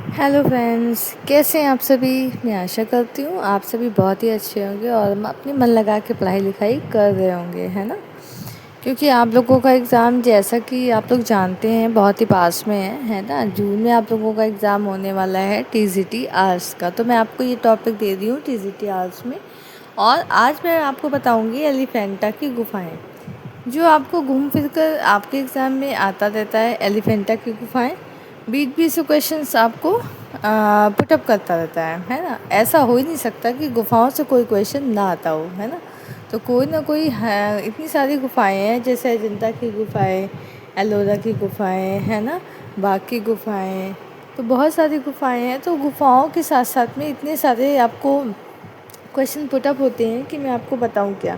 Hello friends, कैसे हैं आप सभी। मैं आशा करती हूँ आप सभी बहुत ही अच्छे होंगे और अपनी मन लगा के पढ़ाई लिखाई कर रहे होंगे, है ना। क्योंकि आप लोगों का एग्ज़ाम, जैसा कि आप लोग जानते हैं, बहुत ही पास में है ना। जून में आप लोगों का एग्ज़ाम होने वाला है टीजीटी आर्ट्स का। तो मैं आपको ये टॉपिक दे रही हूँ टीजीटी आर्ट्स में। और आज मैं आपको बताऊँगी एलिफेंटा की गुफाएँ, जो आपको घूम फिर कर आपके एग्ज़ाम में आता रहता है। एलिफेंटा की गुफाएँ बीच बीच से क्वेश्चंस आपको पुटअप करता रहता है ना। ऐसा हो ही नहीं सकता कि गुफाओं से कोई क्वेश्चन ना आता हो, है ना। तो कोई ना कोई है। इतनी सारी गुफाएं हैं, जैसे अजंता की गुफाएं, एलोरा की गुफाएं, है ना, बाघ की गुफाएं। तो बहुत सारी गुफाएं हैं। तो गुफाओं के साथ साथ में इतने सारे आपको क्वेश्चन पुटअप होते हैं कि मैं आपको बताऊं क्या।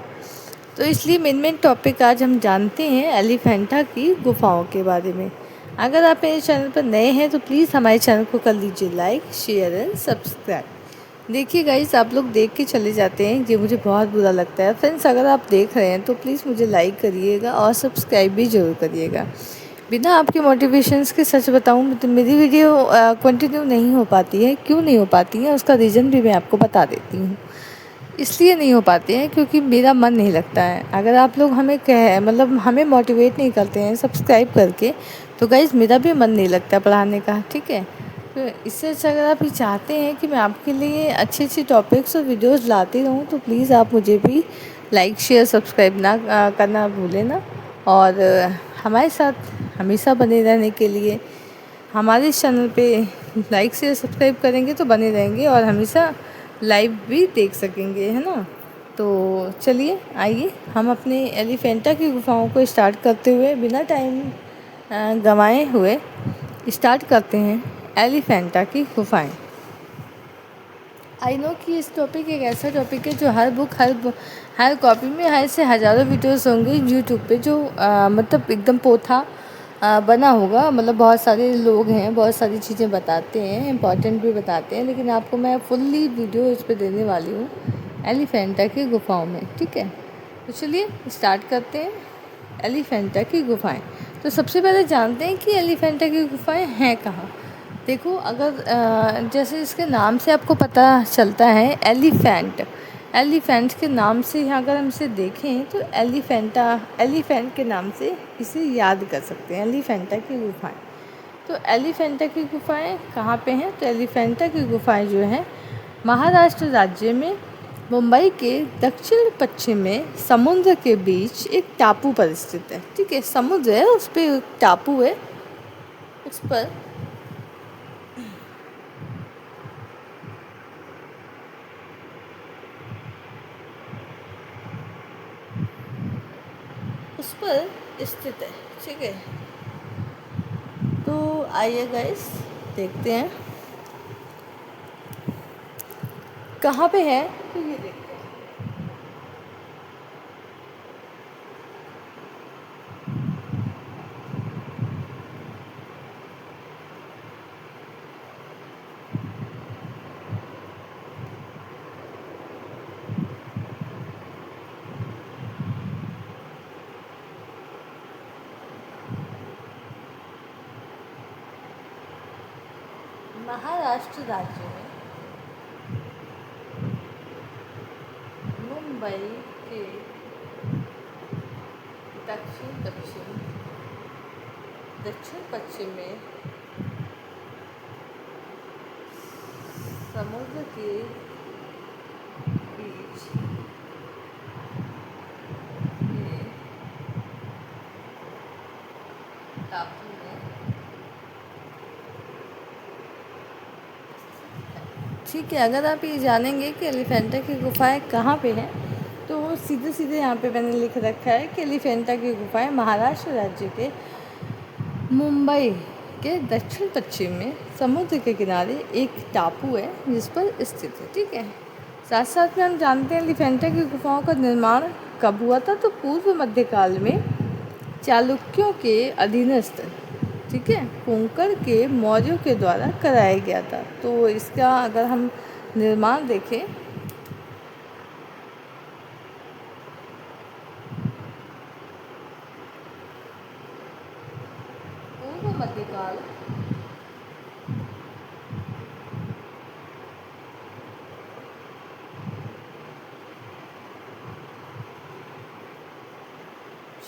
तो इसलिए मेन टॉपिक आज हम जानते हैं एलिफेंटा की गुफाओं के बारे में। अगर आप मेरे चैनल पर नए हैं तो प्लीज़ हमारे चैनल को कर लीजिए लाइक, शेयर एंड सब्सक्राइब। देखिए गाइस, आप लोग देख के चले जाते हैं, ये मुझे बहुत बुरा लगता है। फ्रेंड्स, अगर आप देख रहे हैं तो प्लीज़ मुझे लाइक करिएगा और सब्सक्राइब भी ज़रूर करिएगा। बिना आपके मोटिवेशंस के सच बताऊं तो मेरी वीडियो कंटिन्यू नहीं हो पाती है। क्यों नहीं हो पाती है उसका रीज़न भी मैं आपको बता देती हूँ। इसलिए नहीं हो पाते हैं क्योंकि मेरा मन नहीं लगता है। अगर आप लोग हमें हमें मोटिवेट नहीं करते हैं सब्सक्राइब करके, तो गाइज़ मेरा भी मन नहीं लगता पढ़ाने का, ठीक है। तो इससे अच्छा अगर आप ये चाहते हैं कि मैं आपके लिए अच्छे अच्छे टॉपिक्स और वीडियोस लाती रहूँ, तो प्लीज़ आप मुझे भी लाइक, शेयर, सब्सक्राइब करना भूलें ना। और हमारे साथ हमेशा बने रहने के लिए हमारे चैनल पे लाइक, शेयर, सब्सक्राइब करेंगे तो बने रहेंगे और हमेशा लाइव भी देख सकेंगे, है ना। तो चलिए, आइए हम अपने एलिफेंटा की गुफाओं को स्टार्ट करते हुए बिना टाइम गंवाए हुए स्टार्ट करते हैं एलिफेंटा की गुफाएं। आई नो कि इस टॉपिक एक ऐसा टॉपिक है जो हर कॉपी में से हज़ारों वीडियोस होंगे यूट्यूब पे, जो मतलब एकदम पोथा बना होगा। मतलब बहुत सारे लोग हैं, बहुत सारी चीज़ें बताते हैं, इम्पॉर्टेंट भी बताते हैं, लेकिन आपको मैं फुल्ली वीडियो इस पर देने वाली हूँ एलिफेंटा की गुफाओं में, ठीक है। तो चलिए स्टार्ट करते हैं एलिफेंटा की गुफाएं। तो सबसे पहले जानते हैं कि एलिफेंटा की गुफाएं हैं कहाँ। देखो, अगर जैसे इसके नाम से आपको पता चलता है एलिफेंट के नाम से अगर हम इसे देखें तो एलिफेंट के नाम से इसे याद कर सकते हैं, एलिफेंटा की गुफाएं। तो एलिफेंटा की गुफाएं कहाँ पे हैं? तो एलिफेंटा की गुफाएं जो हैं महाराष्ट्र राज्य में मुंबई के दक्षिण पश्चिम में समुद्र के बीच एक टापू पर स्थित है, ठीक है। समुद्र है, उस पर एक टापू है, उस पर स्थित है, ठीक है। तो आइए गाइस, देखते हैं कहाँ पे है। तो ये देखते हैं, महाराष्ट्र राज्य में मुंबई के दक्षिण पश्चिम में समुद्र के बीच ये टापू है, ठीक है। अगर आप ये जानेंगे कि एलिफेंटा की गुफाएं कहाँ पे हैं, तो सीधे सीधे यहाँ पे मैंने लिख रखा है कि एलिफेंटा की गुफाएं महाराष्ट्र राज्य के मुंबई के दक्षिण पश्चिम में समुद्र के किनारे एक टापू है जिस पर स्थित है, ठीक है। साथ साथ में हम जानते हैं एलिफेंटा की गुफाओं का निर्माण कब हुआ था। तो पूर्व मध्यकाल में चालुक्यों के अधीनस्थ, ठीक है, कोंकण के मौर्यों के द्वारा कराया गया था। तो इसका अगर हम निर्माण देखें, पूर्व मध्यकाल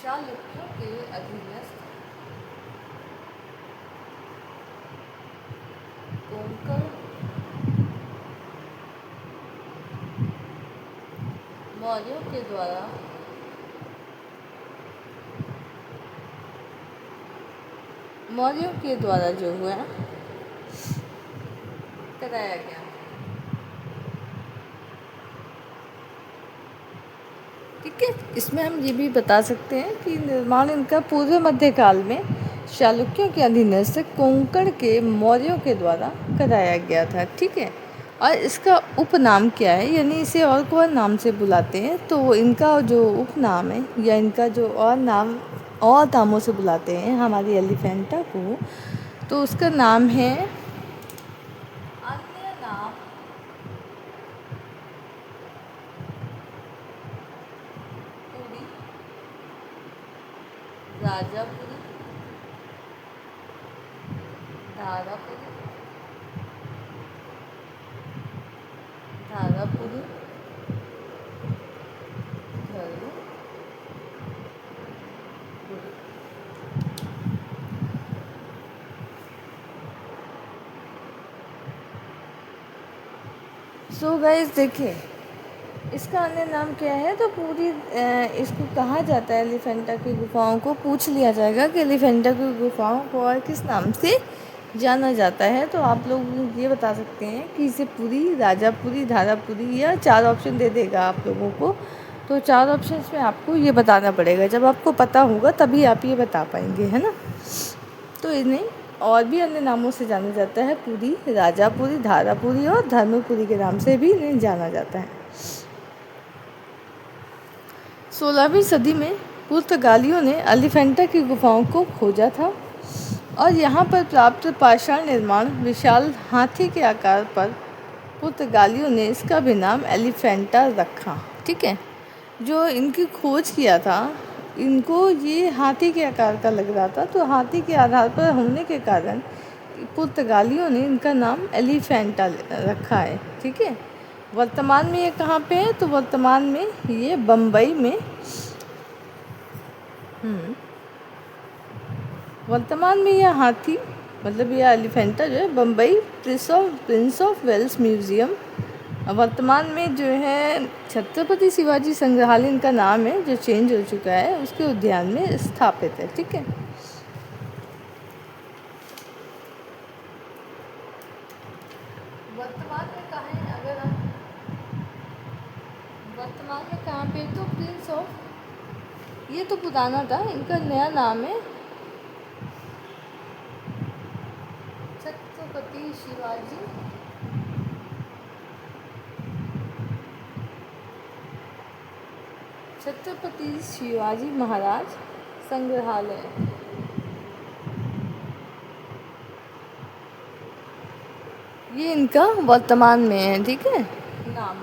चालुक्यों के अधीनस्थ कोंकण मौर्यों के द्वारा जो हुआ कराया गया। ठीक है, इसमें हम ये भी बता सकते हैं कि निर्माण इनका पूर्व मध्य काल में चालुक्यों के अधीनस्थ कोंकण के मौर्यों के द्वारा कराया गया था। ठीक है, और इसका उपनाम क्या है, यानी इसे और को नाम से बुलाते हैं, तो इनका जो उपनाम है या इनका जो और नामों से बुलाते हैं हमारी एलिफेंटा को, तो उसका नाम है अन्य नाम पूरी, राजापुरी, धारापुरी, धर्मपुरी, सो गाइस देखिए, इसका अन्य नाम क्या है, तो पूरी इसको कहा जाता है, एलिफेंटा की गुफाओं को पूछ लिया जाएगा कि एलिफेंटा की गुफाओं को और किस नाम से जाना जाता है, तो आप लोग ये बता सकते हैं कि इसे पूरी, राजापुरी, धारापुरी, या 4 ऑप्शन दे देगा आप लोगों को। तो 4 ऑप्शंस में आपको ये बताना पड़ेगा, जब आपको पता होगा तभी आप ये बता पाएंगे, है ना। तो इन्हें और भी अन्य नामों से जाना जाता है, पुरी, राजापुरी, धारापुरी और धर्मपुरी के नाम से भी इन्हें जाना जाता है। 16वीं सदी में पुर्तगालियों ने एलिफेंटा की गुफाओं को खोजा था और यहाँ पर प्राप्त पाषाण निर्माण विशाल हाथी के आकार पर पुर्तगालियों ने इसका भी नाम एलिफेंटा रखा। ठीक है, जो इनकी खोज किया था, इनको ये हाथी के आकार का लग रहा था, तो हाथी के आधार पर होने के कारण पुर्तगालियों ने इनका नाम एलिफेंटा रखा है। ठीक है, वर्तमान में ये कहाँ पे है, तो वर्तमान में ये बम्बई में, वर्तमान में यह हाथी मतलब यह एलिफेंटा जो है Bombay Prince of Wales Museum, वर्तमान में जो है छत्रपति शिवाजी संग्रहालय इनका नाम है, जो चेंज हो चुका है, उसके उद्यान में स्थापित है। ठीक है, वर्तमान में कहाँ है, अगर हम वर्तमान में कहाँ पे, तो प्रिंस ऑफ, ये तो पुराना था, इनका नया नाम है छत्रपति शिवाजी महाराज संग्रहालय। ये इनका वर्तमान में है। ठीक है, नाम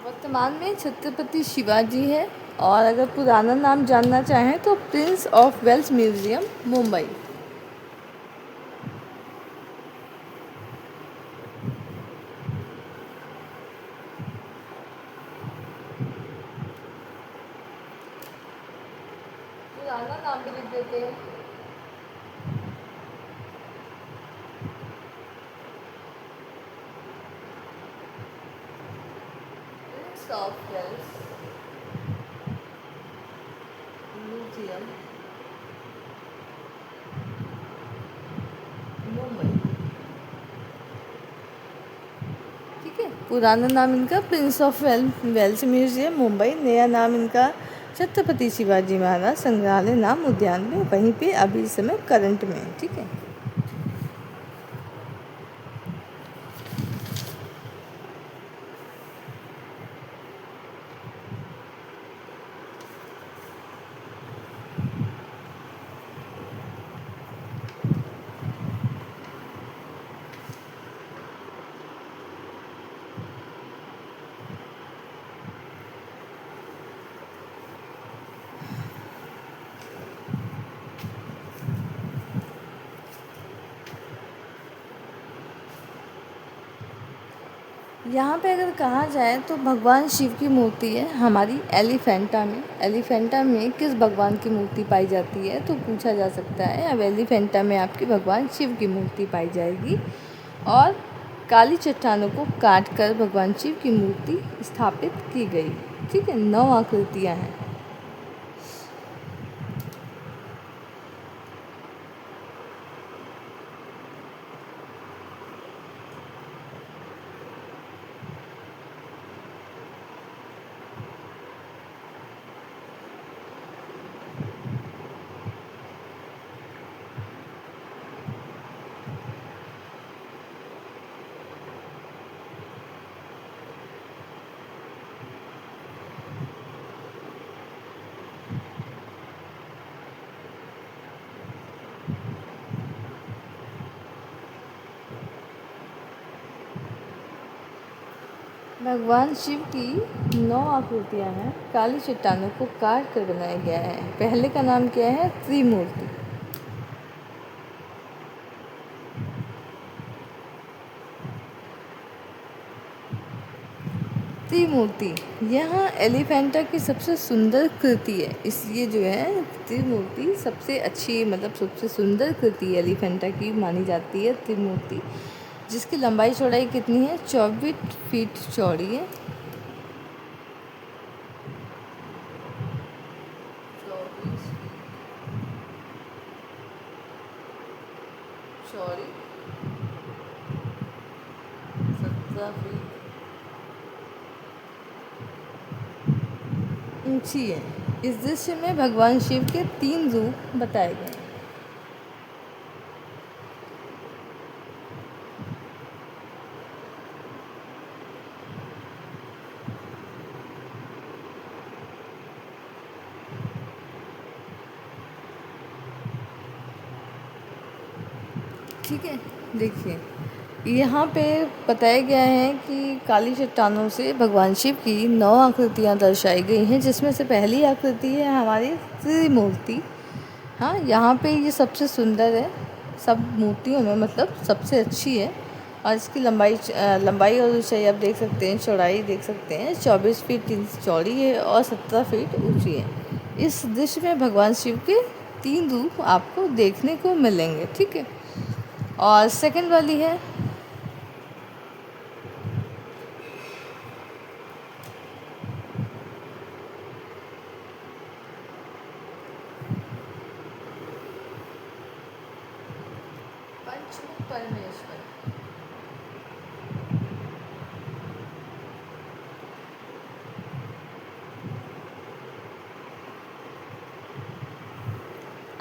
वर्तमान में छत्रपति शिवाजी है, और अगर पुराना नाम जानना चाहें तो Prince of Wales Museum, Mumbai. पुराना नाम भी लिख देते हैं, Prince of Wales Museum, Mumbai. ठीक है, पुराना नाम इनका Prince of Wales Museum, Mumbai, नया नाम इनका छत्रपति शिवाजी महाराज संग्रहालय नाम उद्यान में, वहीं पे अभी इस समय करंट में है। ठीक है, यहाँ पे अगर कहा जाए तो भगवान शिव की मूर्ति है हमारी एलिफेंटा में। एलिफेंटा में किस भगवान की मूर्ति पाई जाती है तो पूछा जा सकता है। अब एलिफेंटा में आपकी भगवान शिव की मूर्ति पाई जाएगी और काली चट्टानों को काट कर भगवान शिव की मूर्ति स्थापित की गई। ठीक है, 9 आकृतियाँ हैं। भगवान शिव की 9 आकृतियाँ हैं, काली चट्टानों को काट कर बनाया गया है। पहले का नाम क्या है? त्रिमूर्ति। त्रिमूर्ति यहाँ एलिफेंटा की सबसे सुंदर कृति है, इसलिए जो है त्रिमूर्ति सबसे अच्छी मतलब सबसे सुंदर कृति एलिफेंटा की मानी जाती है। त्रिमूर्ति जिसकी लंबाई चौड़ाई कितनी है? 24 फीट चौड़ी है। 24 चौड़ी, 17 फीट ऊंची है। इस दृश्य में भगवान शिव के 3 रूप बताए गए हैं। ठीक है, देखिए यहाँ पे बताया गया है कि काली चट्टानों से भगवान शिव की 9 आकृतियाँ दर्शाई गई हैं, जिसमें से पहली आकृति है हमारी त्रिमूर्ति। हाँ, यहाँ पे ये सबसे सुंदर है सब मूर्तियों में, मतलब सबसे अच्छी है। और इसकी लंबाई और ऊंचाई आप देख सकते हैं, चौड़ाई देख सकते हैं, 24 फीट चौड़ी है और 17 फीट ऊंची है। इस दृश्य में भगवान शिव के 3 रूप आपको देखने को मिलेंगे। ठीक है, और सेकंड वाली है पंचमुख परमेश्वर।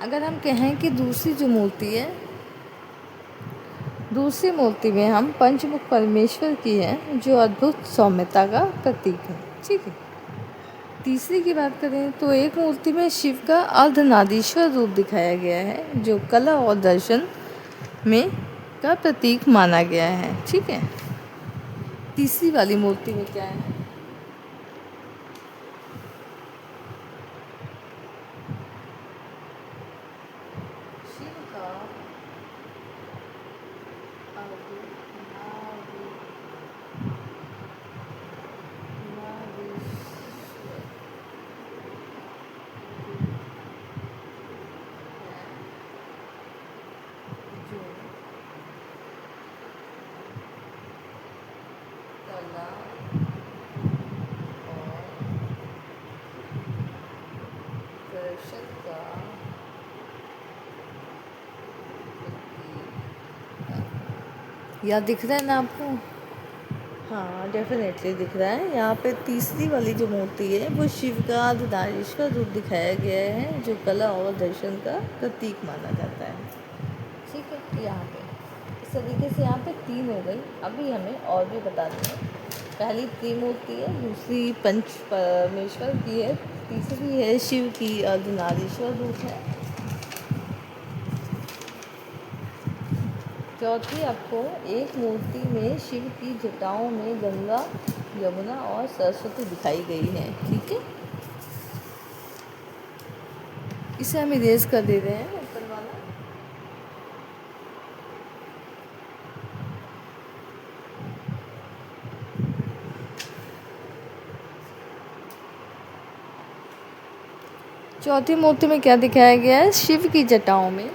अगर हम कहें कि दूसरी जो मूर्ति है, दूसरी मूर्ति में हम पंचमुख परमेश्वर की है जो अद्भुत सौम्यता का प्रतीक है। ठीक है, तीसरी की बात करें तो एक मूर्ति में शिव का अर्धनारीश्वर रूप दिखाया गया है जो कला और दर्शन में का प्रतीक माना गया है। ठीक है, तीसरी वाली मूर्ति में क्या है? शिव का या दिख रहा है ना आपको? हाँ, डेफिनेटली दिख रहा है। यहाँ पे तीसरी वाली जो मूर्ति है वो शिव का अर्धनारीश्वर रूप दिखाया गया है जो कला और दर्शन का प्रतीक माना जाता है। ठीक है, यहाँ पे इस तरीके से यहाँ पे 3 हो गई। अभी हमें और भी बता दें। पहली त्रिमूर्ति है, दूसरी पंच परमेश्वर की है, तीसरी है शिव की अर्धनारीश्वर रूप है, चौथी आपको एक मूर्ति में शिव की जटाओं में गंगा, यमुना और सरस्वती दिखाई गई है। ठीक है, इसे हम इरेज कर दे रहे हैं ऊपर वाला। चौथी मूर्ति में क्या दिखाया गया है? शिव की जटाओं में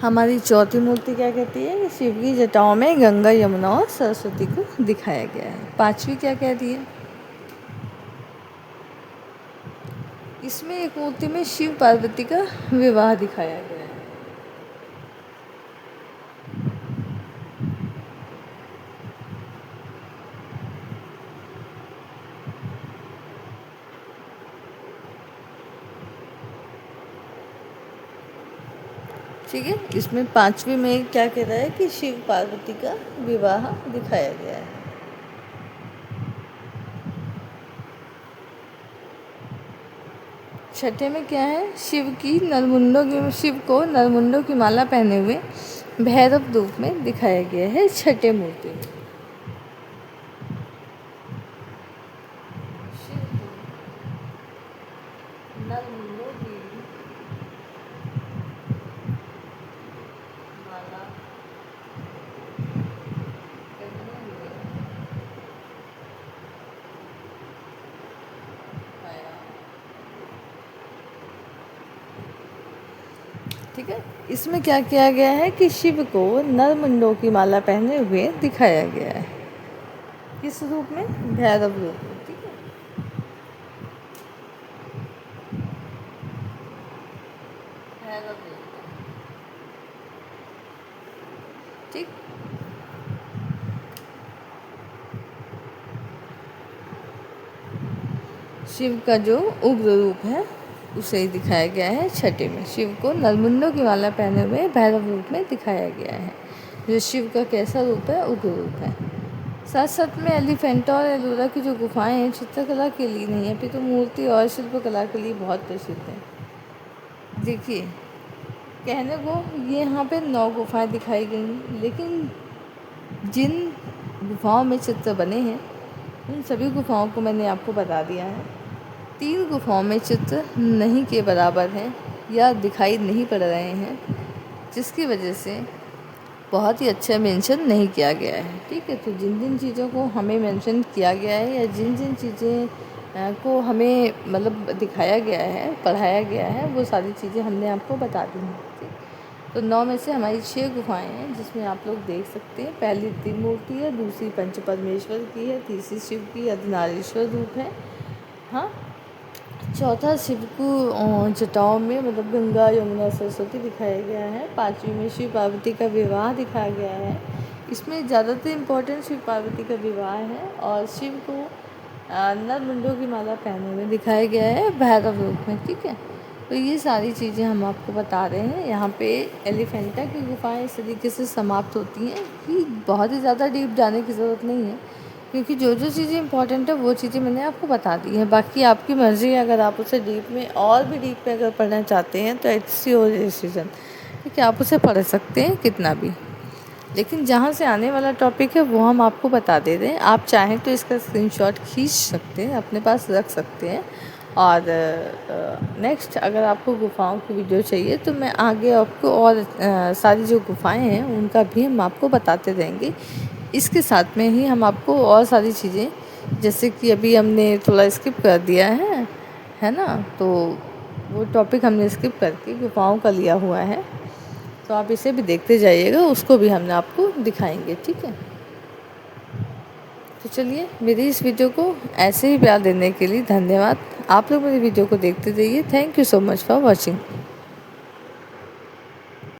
हमारी चौथी मूर्ति क्या कहती है? शिव की जटाओं में गंगा, यमुना और सरस्वती को दिखाया गया है। पांचवी क्या कह रही है? इसमें एक मूर्ति में शिव पार्वती का विवाह दिखाया गया है। ठीक है, इसमें पांचवी में क्या कह रहा है कि शिव पार्वती का विवाह दिखाया गया है। छठे में क्या है? शिव को नरमुंडों की माला पहने हुए भैरव रूप में दिखाया गया है छठे मूर्ति में। शिव को नरमुंडों की माला पहने हुए दिखाया। ठीक है, इसमें क्या किया गया है कि शिव को नरमुंडों की माला पहने हुए दिखाया गया है। किस रूप में? भैरव रूप में। ठीक है, भैरव रूप में। ठीक, शिव का जो उग्र रूप है उसे ही दिखाया गया है छठे में। शिव को नरमुंडों की माला पहने हुए भैरव रूप में दिखाया गया है। जो शिव का कैसा रूप है? उग्र रूप है। साथ साथ में एलिफेंटा और एलोरा की जो गुफाएं हैं चित्रकला के लिए नहीं है, अपितु मूर्ति और शिल्पकला के लिए बहुत प्रसिद्ध है। देखिए, कहने को ये यहाँ पे 9 गुफाएं दिखाई गई, लेकिन जिन गुफाओं में चित्र बने हैं उन सभी गुफाओं को मैंने आपको बता दिया है। 3 गुफाओं में चित्र नहीं के बराबर हैं या दिखाई नहीं पड़ रहे हैं, जिसकी वजह से बहुत ही अच्छा मेंशन नहीं किया गया है। ठीक है, तो जिन जिन चीज़ों को हमें मेंशन किया गया है या जिन जिन चीज़ें को हमें मतलब दिखाया गया है, पढ़ाया गया है, वो सारी चीज़ें हमने आपको बता दी हैं। ठीक, तो 9 में से हमारी 6 गुफाएं हैं, जिसमें आप लोग देख सकते हैं। पहली त्रिमूर्ति है, दूसरी पंच परमेश्वर की है, तीसरी शिव की अर्धनारीश्वर रूप है। हाँ, चौथा शिव को जटाओं में मतलब गंगा, यमुना, सरस्वती दिखाया गया है। पांचवी में शिव पार्वती का विवाह दिखाया गया है। इसमें ज़्यादातर इम्पोर्टेंट शिव पार्वती का विवाह है और शिव को नरमुंडों की माला पहने हुए दिखाया गया है भैरव रूप में। ठीक है, तो ये सारी चीज़ें हम आपको बता रहे हैं। यहाँ पे एलिफेंटा की गुफाएं इस तरीके से समाप्त होती हैं कि बहुत ही ज़्यादा डीप जाने की ज़रूरत नहीं है, क्योंकि जो जो चीज़ें इंपॉर्टेंट है वो चीज़ें मैंने आपको बता दी हैं। बाकी आपकी मर्ज़ी है, अगर आप उसे डीप में और भी डीप में अगर पढ़ना चाहते हैं तो इट्स योर डिसीजन। ठीक है, आप उसे पढ़ सकते हैं कितना भी, लेकिन जहाँ से आने वाला टॉपिक है वो हम आपको बता दे रहे हैं। आप चाहें तो इसका स्क्रीनशॉट खींच सकते हैं, अपने पास रख सकते हैं। और नेक्स्ट अगर आपको गुफाओं की वीडियो चाहिए तो मैं आगे आपको और सारी जो गुफाएं हैं उनका भी हम आपको बताते रहेंगे। इसके साथ में ही हम आपको और सारी चीज़ें, जैसे कि अभी हमने थोड़ा स्किप कर दिया है ना, तो वो टॉपिक हमने स्किप करके गुफाओं का लिया हुआ है, तो आप इसे भी देखते जाइएगा, उसको भी हमने आपको दिखाएंगे। ठीक है, तो चलिए, मेरी इस वीडियो को ऐसे ही प्यार देने के लिए धन्यवाद। आप लोग मेरी वीडियो को देखते रहिए। Thank you so much for watching.